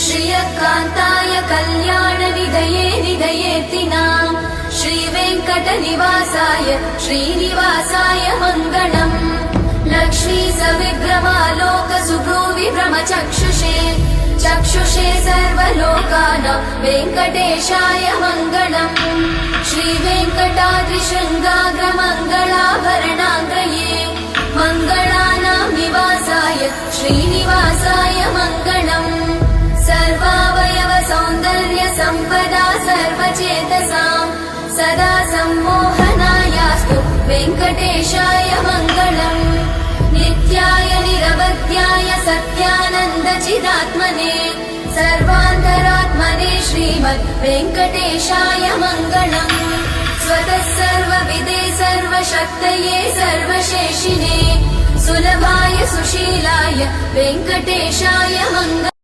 श्रियकान्ताय कल्याणनिधये निधयेतिनाम् श्रीवेङ्कटनिवासाय श्रीनिवासाय मङ्गलम् लक्ष्मी सविग्रहालोक सुभ्रूविभ्रमचक्षुषे चक्षुषे सर्वलोकानां वेङ्कटेशाय मङ्गलम् श्रीवेङ्कटाद्रिशृङ्गाग्रमङ्गलाभरणाङ्गये मङ्गलानां निवासाय श्रीनिवासाय मङ्गलम् सर्वावयव सौन्दर्य सम्पदा सर्वचेतसां सदा सम्मोहनायास्तु वेङ्कटेशाय मङ्गलम् नित्याय निरवध्याय सत्यानन्द चिदात्मने सर्वान्तरात्मने श्रीमद् वेङ्कटेशाय मङ्गलम् स्वतः सर्वविदे सर्वशक्तये सर्वशेषिने सुलभाय सुशीलाय वेङ्कटेशाय मङ्गलम्।